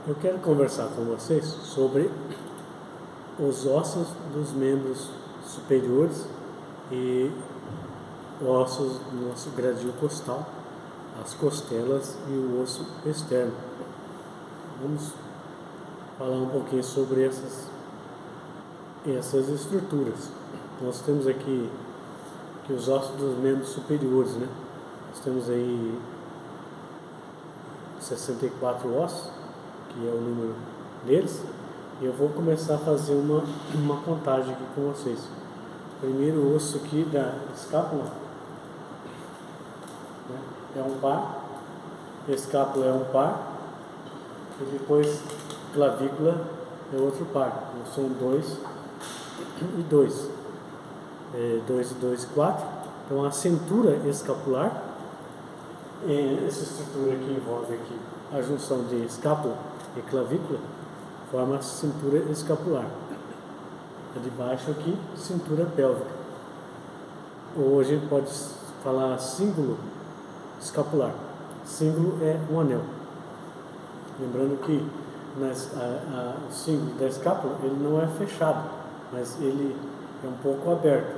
Eu quero conversar com vocês sobre os ossos dos membros superiores e ossos do nosso gradil costal, as costelas e o osso externo. Vamos falar um pouquinho sobre essas estruturas. Nós temos aqui os ossos dos membros superiores, né? Nós temos aí 64 ossos, que é o número deles, e eu vou começar a fazer uma contagem aqui com vocês. Primeiro osso aqui da escápula, né, é um par, escápula é um par, e depois clavícula é outro par. Então, são 2 e 2. 2 e 2, 4. Então a cintura escapular, essa estrutura que envolve aqui a junção de escápula e clavícula, forma a cintura escapular. A de baixo aqui, cintura pélvica. Ou a gente pode falar cíngulo escapular. Cíngulo é um anel. Lembrando que o cíngulo da escápula ele não é fechado, mas ele é um pouco aberto.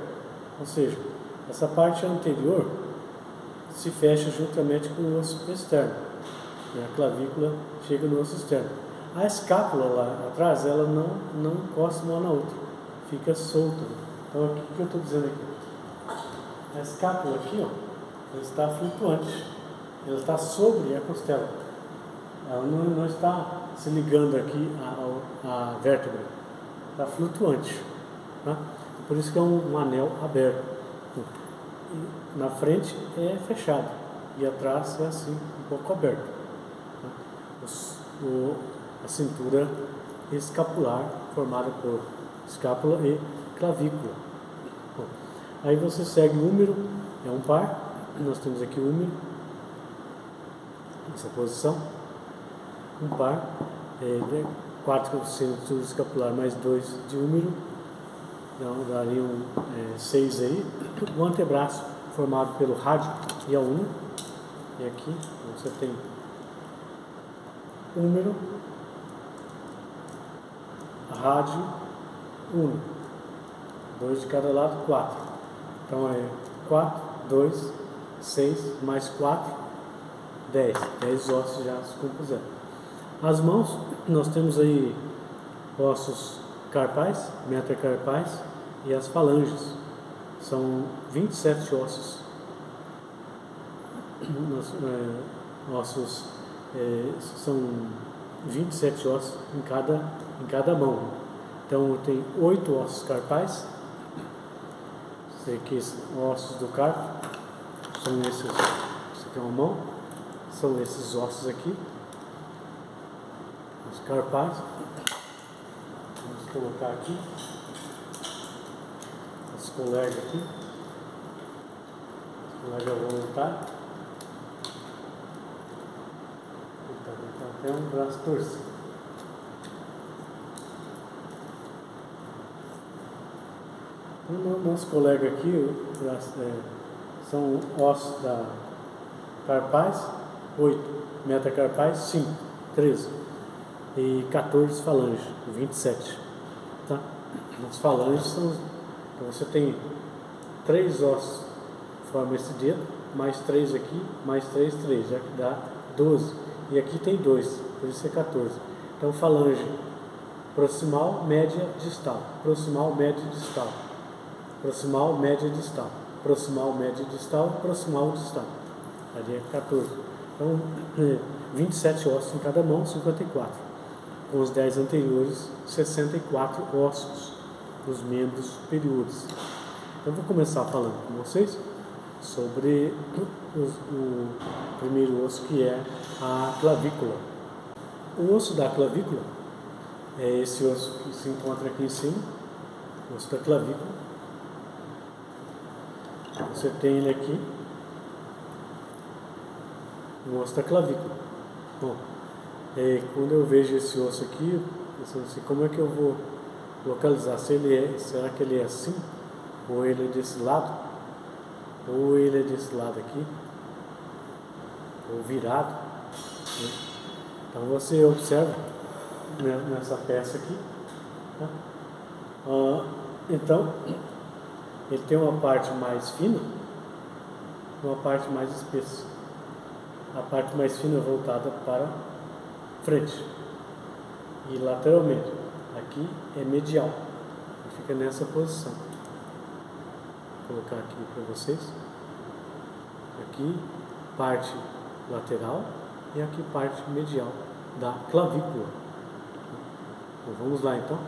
Ou seja, essa parte anterior se fecha juntamente com o osso externo. E a clavícula chega no osso externo. A escápula lá atrás, ela não encosta uma na outra, fica solta. Então, o que eu estou dizendo aqui? A escápula aqui, ó, ela está flutuante, ela está sobre a costela. Ela não está se ligando aqui à vértebra, está flutuante. Tá? Por isso que é um anel aberto. E na frente é fechado e atrás é assim, um pouco aberto. A cintura escapular formada por escápula e clavícula. Bom, aí você segue o húmero, é um par. Nós temos aqui o húmero, nessa posição, um par, 4 cinturas escapular mais 2 de húmero, então dariam 6 aí. O antebraço formado pelo rádio e a una, e aqui você tem húmero, rádio, una, 2 de cada lado, 4. Então é 4, 2, 6, mais 4, 10. 10 ossos já se compuseram. As mãos, nós temos aí ossos carpais, metacarpais e as falanges. São 27 ossos. São 27 ossos em cada mão. Então tem 8 ossos carpais. Esses ossos do carpo são esses. Isso aqui é uma mão. São esses ossos aqui, os carpais. Vamos colocar aqui as colegas aqui, colega voluntário. Está até um braço torcido. O nosso colega aqui, são ossos da carpais, 8, metacarpais, 5, 13 e 14 falanges, 27. Tá? As falanges são. Então você tem 3 ossos que formam esse dedo, mais 3 aqui, mais 3, 3, já que dá 12. E aqui tem 2, por isso é 14. Então falange proximal, média, distal, proximal, média, distal, proximal, média, distal, proximal, média, distal, proximal, distal. Ali é 14. Então 27 ossos em cada mão, 54. Com os 10 anteriores, 64 ossos dos membros superiores. Então vou começar falando com vocês sobre o primeiro osso, que é a clavícula. O osso da clavícula é esse osso que se encontra aqui em cima, o osso da clavícula. Você tem ele aqui, o osso da clavícula. Bom, quando eu vejo esse osso aqui, pensando assim, como é que eu vou localizar? Será que ele é assim? Ou ele é desse lado? Ou ele é desse lado aqui? Ou virado? Né? Então você observa nessa peça aqui. Tá? Então, ele tem uma parte mais fina e uma parte mais espessa. A parte mais fina é voltada para frente e lateralmente. Aqui é medial. Fica nessa posição. Vou colocar aqui para vocês. Aqui, parte lateral e aqui parte medial da clavícula. Então, vamos lá então.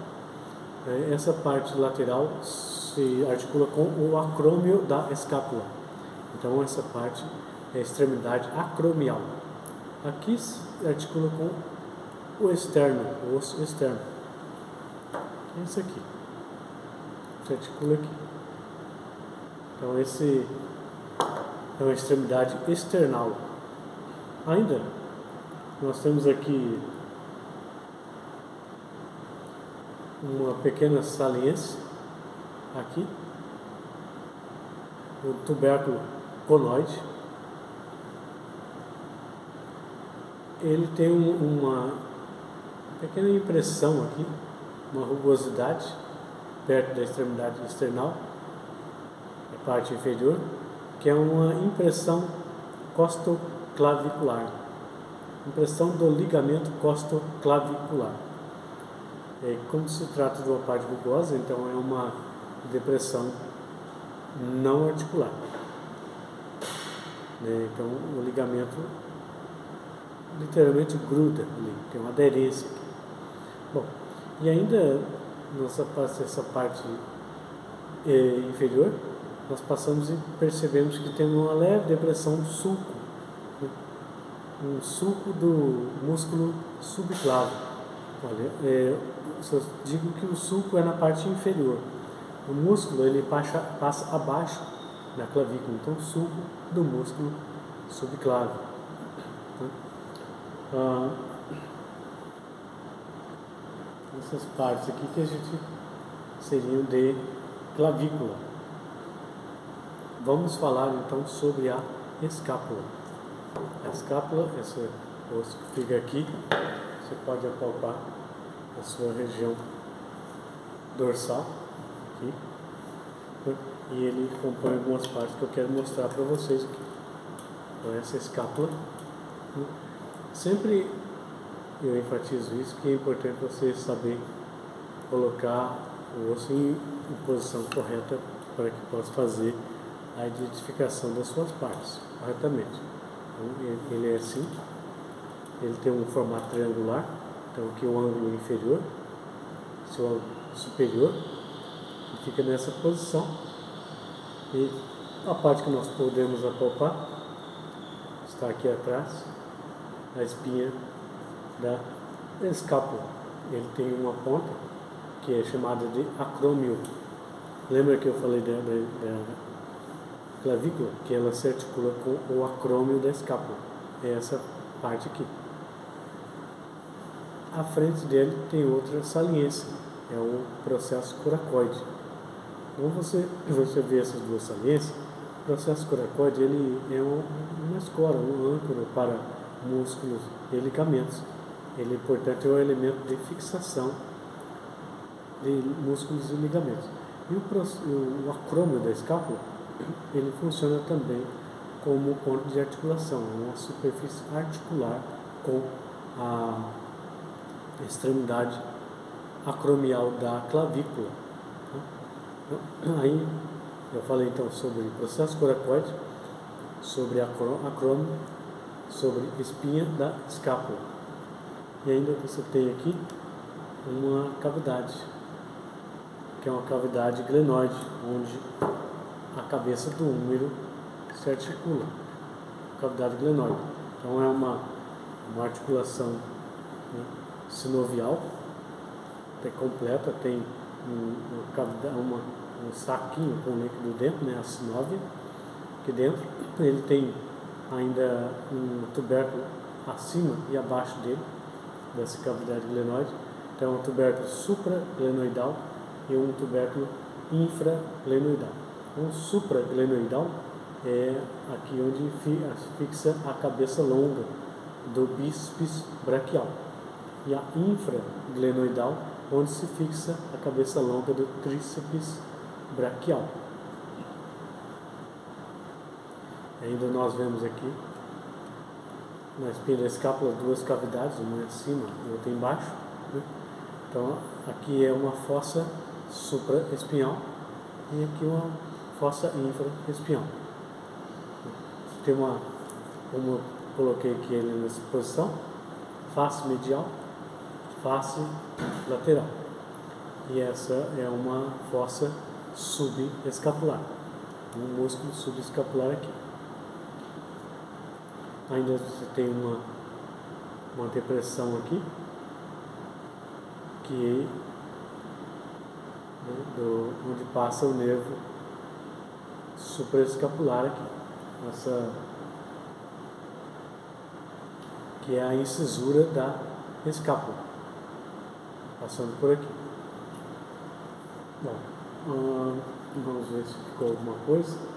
Essa parte lateral se articula com o acrômio da escápula. Então essa parte é a extremidade acromial. Aqui se articula com o externo, o osso externo. É isso aqui. Se articula aqui. Então esse é uma extremidade external. Ainda nós temos aqui uma pequena saliência aqui, o tubérculo conoide. Ele tem uma pequena impressão aqui, uma rugosidade perto da extremidade external, a parte inferior, que é uma impressão costoclavicular, impressão do ligamento costoclavicular. Como se trata de uma parte rugosa, então é uma depressão não articular. Então o ligamento literalmente gruda ali, tem uma aderência aqui. Bom, e ainda essa parte inferior, nós passamos e percebemos que tem uma leve depressão do sulco, um sulco do músculo subclavo. Olha, eu digo que o sulco é na parte inferior. O músculo ele passa abaixo da clavícula, então o sulco do músculo subclavo. Essas partes aqui que a gente seriam de clavícula. Vamos falar então sobre a escápula. A escápula, esse osso que fica aqui, você pode apalpar a sua região dorsal aqui, e ele compõe algumas partes que eu quero mostrar para vocês aqui. Então essa escápula, sempre eu enfatizo isso, que é importante você saber colocar o osso em posição correta para que possa fazer a identificação das suas partes corretamente. Então, ele é assim, ele tem um formato triangular, então aqui o ângulo inferior, seu ângulo superior, e fica nessa posição. E a parte que nós podemos apalpar está aqui atrás, a espinha da escápula. Ele tem uma ponta que é chamada de acrômio. Lembra que eu falei da clavícula? Que ela se articula com o acrômio da escápula. É essa parte aqui. À frente dele tem outra saliência, é o processo coracoide. Então você vê essas duas saliências. O processo coracoide ele é uma escora, um âncora para músculos e ligamentos. Ele, portanto, é um elemento de fixação de músculos e ligamentos. E o acrômio da escápula, ele funciona também como ponto de articulação, uma superfície articular com a extremidade acromial da clavícula. Aí eu falei então sobre o processo coracoide, sobre acrômio, sobre espinha da escápula. E ainda você tem aqui uma cavidade, que é uma cavidade glenoide, onde a cabeça do húmero se articula. Cavidade glenoide. Então é uma articulação, né, sinovial, até completa, tem um saquinho com líquido dentro, né, a sinóvia, aqui dentro. Ele tem ainda um tubérculo acima e abaixo dele, dessa cavidade glenoide. Então, um tubérculo supraglenoidal e um tubérculo infraglenoidal. Um supraglenoidal é aqui onde fixa a cabeça longa do bíceps braquial. e a infraglenoidal, onde se fixa a cabeça longa do tríceps braquial. Ainda nós vemos aqui na espinha da escápula duas cavidades, uma acima e outra embaixo, né? Então aqui é uma fossa supraespinhal e aqui uma fossa infraespinhal. Tem uma, como eu coloquei aqui ele nessa posição, face medial, face lateral. E essa é uma fossa subescapular, um músculo subescapular aqui. Ainda você tem uma depressão aqui, que onde passa o nervo supraescapular aqui, que é a incisura da escápula, passando por aqui. Bom, vamos ver se ficou alguma coisa.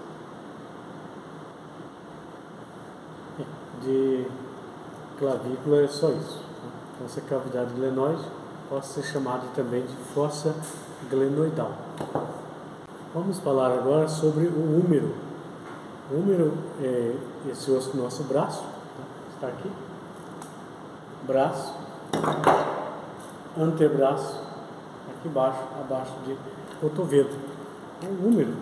De clavícula é só isso. Então, essa cavidade glenoide pode ser chamada também de fossa glenoidal. Vamos falar agora sobre o húmero. O húmero é esse osso do nosso braço, está aqui. Braço, antebraço, aqui embaixo, abaixo de cotovelo. O húmero.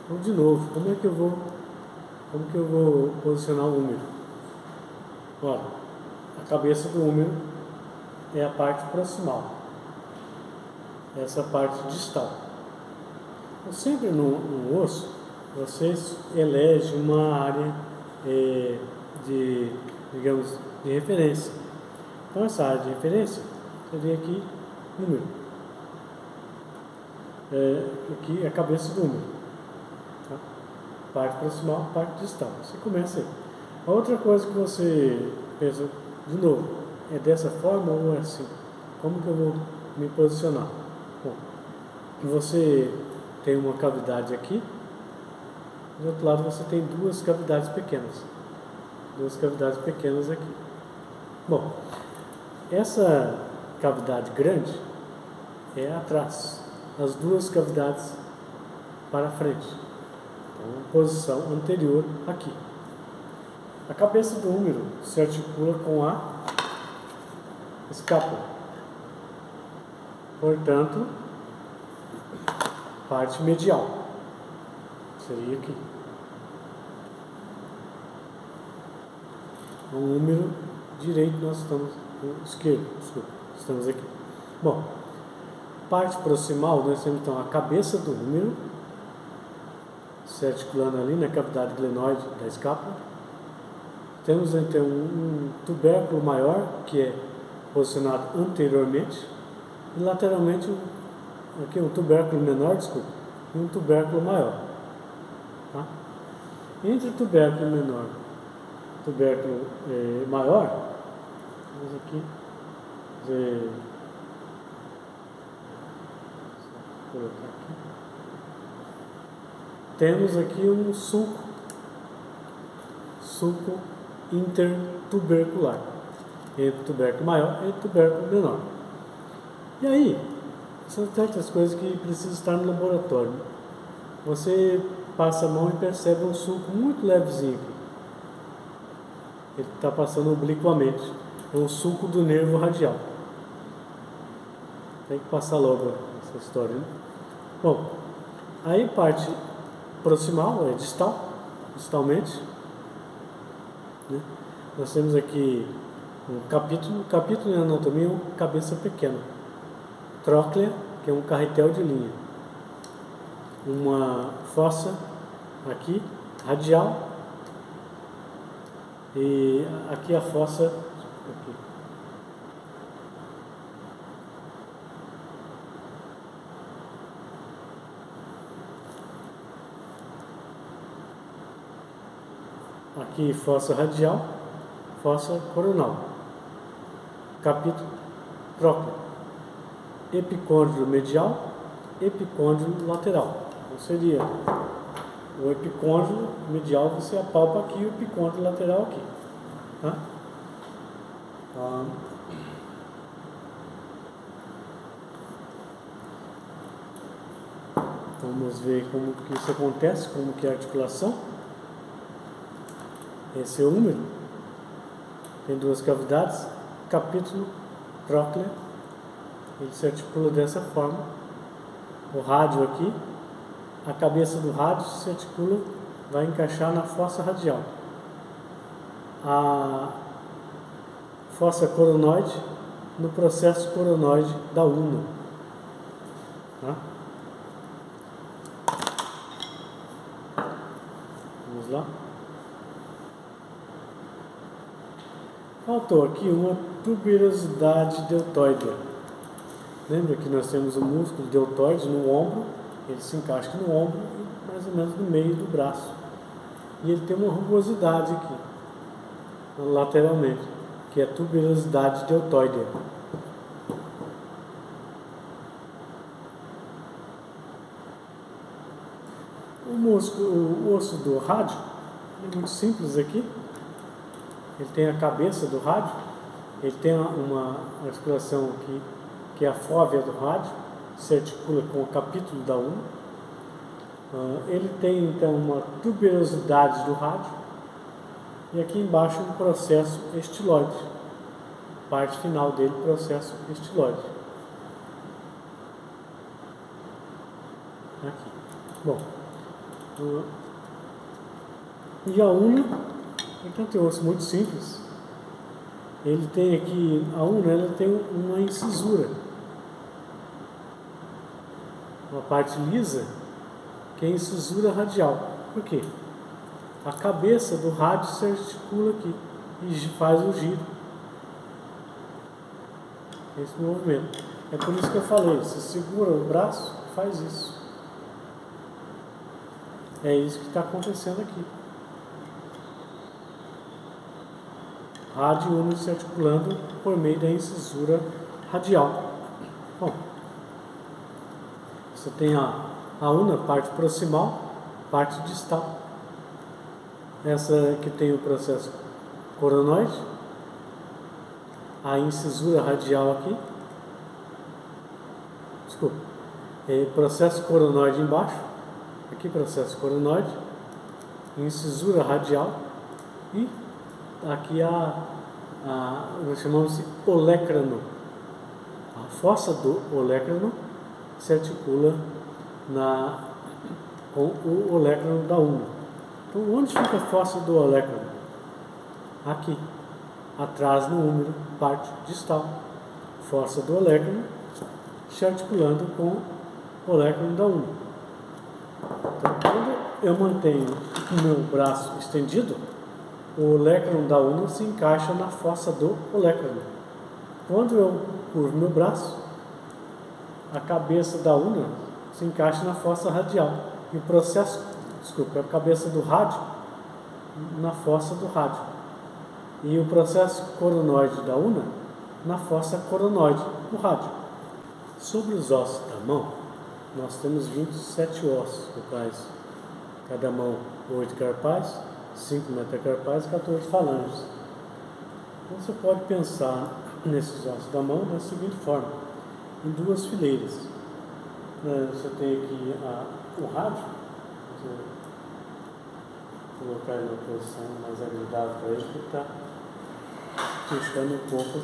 Então, de novo, como que eu vou posicionar o húmero? Olha, a cabeça do húmero é a parte proximal, essa parte distal. Então, sempre no osso, você elege uma área de referência. Então, essa área de referência seria aqui húmero. Aqui é a cabeça do húmero. Tá? Parte proximal, parte distal. Você começa aí. A outra coisa que você pensa, de novo, é dessa forma ou é assim? Como que eu vou me posicionar? Bom, você tem uma cavidade aqui, do outro lado você tem duas cavidades pequenas. Duas cavidades pequenas aqui. Bom, essa cavidade grande é atrás, as duas cavidades para frente. Então, posição anterior aqui. A cabeça do húmero se articula com a escápula. Portanto, parte medial seria aqui. O húmero direito nós estamos, esquerdo, desculpa, estamos aqui. Bom, parte proximal nós temos então a cabeça do húmero se articulando ali na cavidade glenoide da escápula. Temos então um tubérculo maior, que é posicionado anteriormente, e lateralmente aqui um tubérculo menor, desculpa, e um tubérculo maior. Tá? Entre o tubérculo menor e o tubérculo maior, vamos aqui colocar aqui. Temos aqui um sulco intertubercular, entre o tubérculo maior e o tubérculo menor. E aí, são tantas coisas que precisam estar no laboratório. Você passa a mão e percebe um sulco muito levezinho aqui. Ele está passando obliquamente. É um sulco do nervo radial. Tem que passar logo essa história, né? Bom, aí parte proximal, é distalmente. Né? Nós temos aqui um capítulo em anatomia, uma cabeça pequena. Tróclea, que é um carretel de linha. Uma fossa aqui, radial. E aqui a fossa. Aqui fossa radial, fossa coronal. Capítulo trócleo. Epicôndilo medial, epicôndilo lateral. Então seria o epicôndilo medial, você apalpa aqui, o epicôndilo lateral aqui. Tá? Vamos ver como que isso acontece, como que é a articulação. Esse é o húmero. Tem duas cavidades, capítulo, tróclea. Ele se articula dessa forma. O rádio aqui, a cabeça do rádio se articula, vai encaixar na fossa radial. A fossa coronoide no processo coronoide da una. Tá? Vamos lá. Faltou aqui uma tuberosidade deltoide. Lembra que nós temos o músculo deltoide no ombro, ele se encaixa no ombro e mais ou menos no meio do braço. E ele tem uma rugosidade aqui, lateralmente, que é a tuberosidade deltoide. O osso do rádio é muito simples aqui. Ele tem a cabeça do rádio, ele tem uma articulação aqui, que é a fóvea do rádio, se articula com o capítulo da una. Ele tem então uma tuberosidade do rádio e aqui embaixo um processo estiloide. Parte final dele, processo estiloide. Aqui. Bom. E a una, então tem um osso muito simples. Ele tem aqui, a una, ela tem uma incisura. Uma parte lisa, que é a incisura radial. Por quê? A cabeça do rádio se articula aqui e faz o giro. Esse movimento. É por isso que eu falei, você segura o braço, faz isso. É isso que está acontecendo aqui. Rádio e una se articulando por meio da incisura radial. Bom, você tem a una, parte proximal, parte distal. Essa que tem o processo coronoide, a incisura radial aqui. Desculpa. Processo coronoide embaixo. Aqui processo coronoide, incisura radial e aqui nós chamamos de olecrano. A fossa do olecrano se articula com o olecrano da una. Então, onde fica a fossa do olecrano? Aqui, atrás no úmero, parte distal. Fossa do olecrano se articulando com o olecrano da una. Então, quando eu mantenho o meu braço estendido, o olecrano da una se encaixa na fossa do olecrano. Quando eu curvo meu braço, a cabeça da una se encaixa na fossa radial. E o processo, a cabeça do rádio na fossa do rádio. E o processo coronoide da una na fossa coronoide do rádio. Sobre os ossos da mão, nós temos 27 ossos, no quais cada mão 8 carpais, 5 metacarpais e 14 falanges. Então você pode pensar nesses ossos da mão da seguinte forma, em duas fileiras. Você tem aqui o rádio, vou colocar ele na posição mais agradável para ele, porque está puxando um pouco.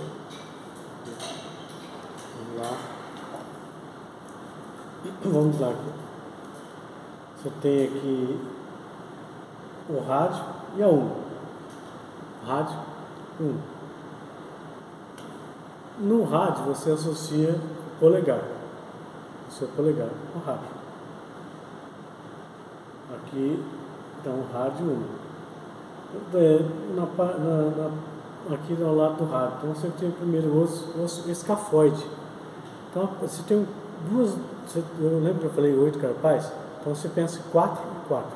Vamos lá. Vamos lá aqui. Você tem aqui o rádio e a una. Rádio, una. No rádio você associa o polegar. O seu polegar ao rádio. Aqui então o rádio una. Aqui ao lado do rádio. Então você tem o primeiro osso escafoide. Então você tem duas. Eu lembro que eu falei 8 carpais, então você pensa 4 e 4.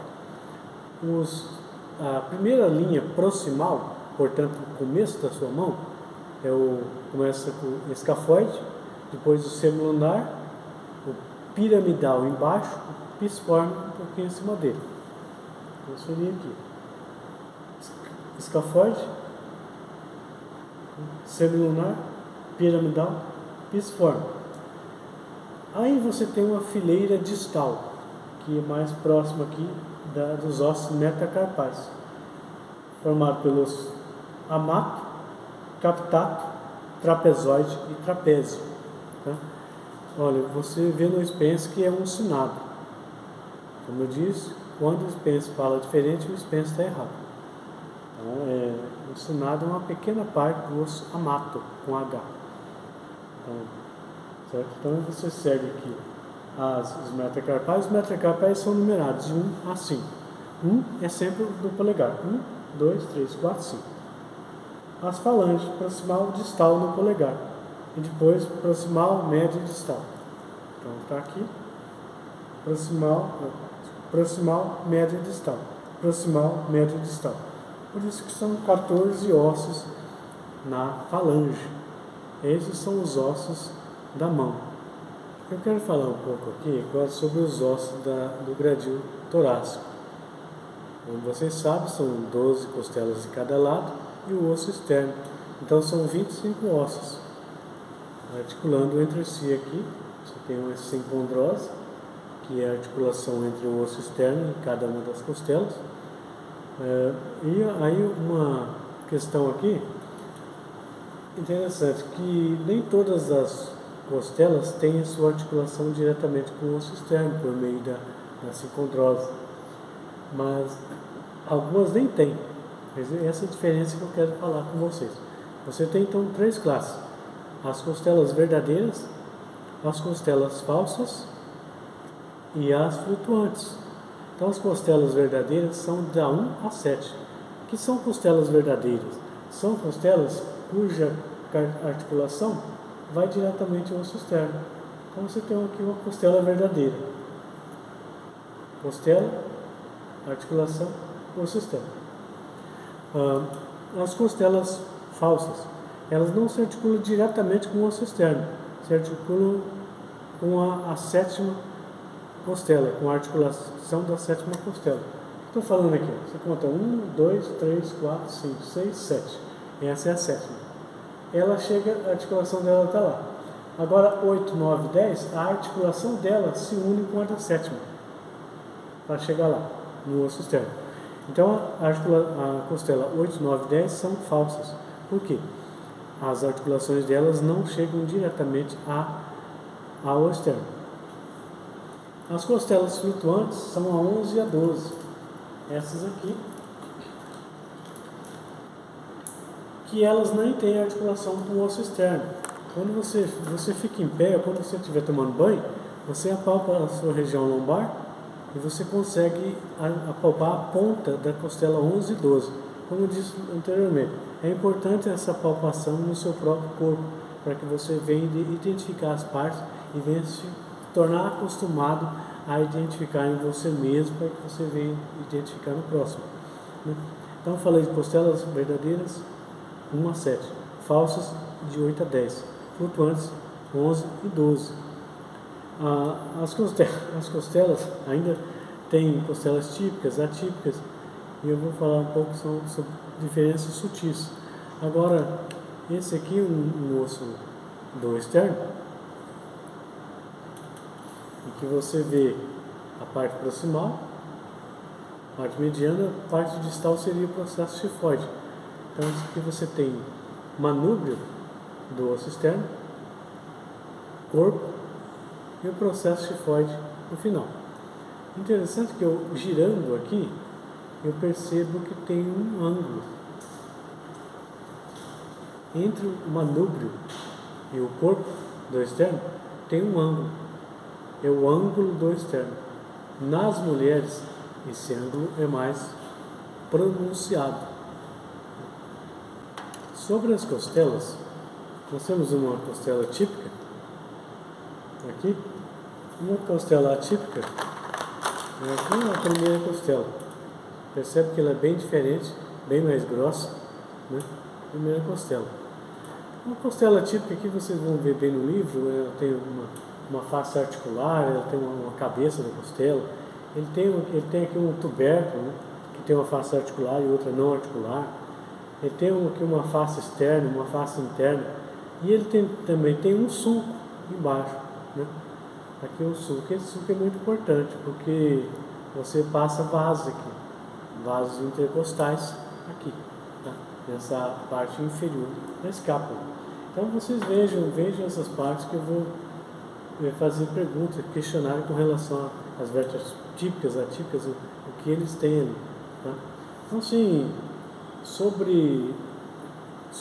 A primeira linha proximal, portanto o começo da sua mão, começa com o escafoide, depois o semilunar, o piramidal embaixo, o pisiforme um pouquinho acima dele. Então seria aqui. Escafoide, semilunar, piramidal, pisiforme. Aí você tem uma fileira distal. que é mais próximo aqui dos ossos metacarpais, formado pelos amato, captato, trapezoide e trapézio. Tá? Olha, você vê no Spence que é um sinado. Como eu disse, quando o Spence fala diferente, o Spence está errado. Então, o sinado é uma pequena parte do osso amato, com H. Então, certo? Então você segue aqui os metacarpais. Os metacarpais são numerados de 1 a 5. 1 é sempre do polegar. 1, 2, 3, 4, 5. As falanges, proximal, distal no polegar. E depois proximal, médio e distal. Então está aqui. Proximal, médio e distal. Proximal, médio e distal. Por isso que são 14 ossos na falange. Esses são os ossos da mão. Eu quero falar um pouco aqui agora sobre os ossos do gradil torácico. Como vocês sabem, são 12 costelas de cada lado e o osso externo. Então são 25 ossos, articulando entre si aqui. Você tem uma sincondrose, que é a articulação entre o osso externo e cada uma das costelas. E aí uma questão aqui interessante, que nem todas as costelas têm a sua articulação diretamente com o osso externo, por meio da sincondrose. Mas algumas nem têm. Essa é a diferença que eu quero falar com vocês. Você tem então 3 classes: as costelas verdadeiras, as costelas falsas e as flutuantes. Então as costelas verdadeiras são da 1 a 7. O que são costelas verdadeiras? São costelas cuja articulação vai diretamente ao osso externo. Então você tem aqui uma costela verdadeira. Costela, articulação, osso externo. As costelas falsas, elas não se articulam diretamente com o osso externo, se articulam com a 7ª costela, com a articulação da 7ª costela. Estou falando aqui, você conta 1, 2, 3, 4, 5, 6, 7. Essa é a 7ª. Ela chega, a articulação dela está lá. Agora 8, 9, 10, a articulação dela se une com a da 7ª, para chegar lá, no osso externo. Então a costela 8, 9, 10 são falsas. Por quê? As articulações delas não chegam diretamente ao externo. As costelas flutuantes são a 11 e a 12. Essas aqui, que elas nem têm articulação com o osso externo. Quando você fica em pé, ou quando você estiver tomando banho, você apalpa a sua região lombar e você consegue apalpar a ponta da costela 11 e 12. Como eu disse anteriormente, é importante essa palpação no seu próprio corpo, para que você venha identificar as partes e venha se tornar acostumado a identificar em você mesmo, para que você venha identificar no próximo. Então eu falei de costelas verdadeiras 1 a 7, falsas de 8 a 10, flutuantes 11 e 12. As costelas ainda têm costelas típicas, atípicas, e eu vou falar um pouco sobre diferenças sutis. Agora, esse aqui é um osso do externo, em que você vê a parte proximal, a parte mediana, a parte distal seria o processo chifoide. Então aqui você tem manúbrio do osso externo, corpo e o processo chifoide no final. Interessante que eu girando aqui, eu percebo que tem um ângulo entre o manúbrio e o corpo do externo, tem um ângulo. É o ângulo do externo. Nas mulheres, esse ângulo é mais pronunciado. Sobre as costelas, nós temos uma costela típica, aqui, uma costela atípica, aqui é a primeira costela. Percebe que ela é bem diferente, bem mais grossa, né? Primeira costela. Uma costela típica aqui, vocês vão ver bem no livro, ela tem uma face articular, ela tem uma cabeça da costela, ele tem aqui um tubérculo, né? Que tem uma face articular e outra não articular. Ele tem aqui uma face externa, uma face interna, e ele também tem um sulco embaixo, né? aqui o sulco. Esse sulco é muito importante, porque você passa vasos aqui, vasos intercostais aqui, tá? Nessa parte inferior da escápula. Então vocês vejam essas partes que eu vou fazer perguntas, questionário com relação às vértebras típicas, atípicas, o que eles têm ali, tá? Então, assim, sobre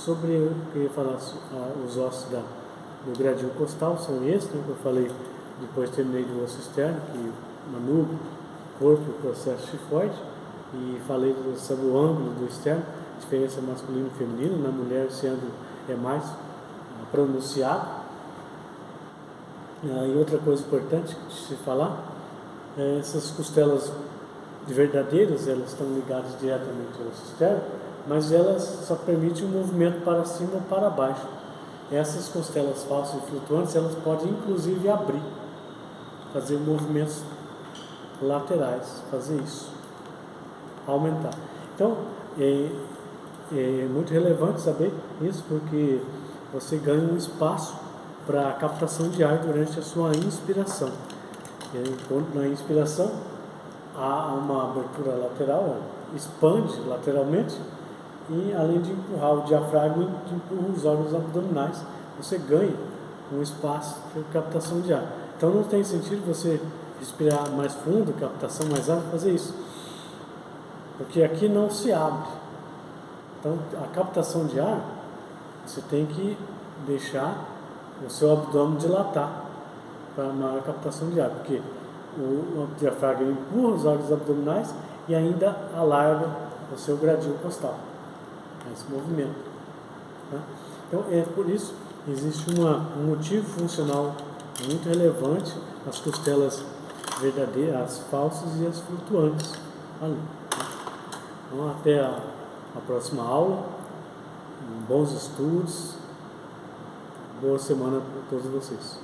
eu queria falar, os ossos do gradil costal são esses, né, que eu falei, depois terminei do osso externo, que manubrio, corpo e processo tifoide, e falei sobre o ângulo do externo, diferença masculino e feminino, na mulher esse ângulo é mais pronunciado. E outra coisa importante de se falar, essas costelas verdadeiras, elas estão ligadas diretamente ao osso externo, mas elas só permitem um movimento para cima ou para baixo. Essas costelas falsas e flutuantes, elas podem inclusive abrir, fazer movimentos laterais, fazer isso, aumentar. Então, é muito relevante saber isso, porque você ganha um espaço para captação de ar durante a sua inspiração. Enquanto na inspiração há uma abertura lateral, ela expande lateralmente, e além de empurrar o diafragma, empurra os órgãos abdominais, você ganha um espaço para captação de ar. Então não tem sentido você respirar mais fundo, captação mais alta, fazer isso, porque aqui não se abre. Então a captação de ar, você tem que deixar o seu abdômen dilatar para maior captação de ar, porque o diafragma empurra os órgãos abdominais e ainda alarga o seu gradil costal, esse movimento, tá? Então é por isso que existe um motivo funcional muito relevante nas costelas verdadeiras, as falsas e as flutuantes ali, tá? Então até a próxima aula, bons estudos, boa semana para todos vocês.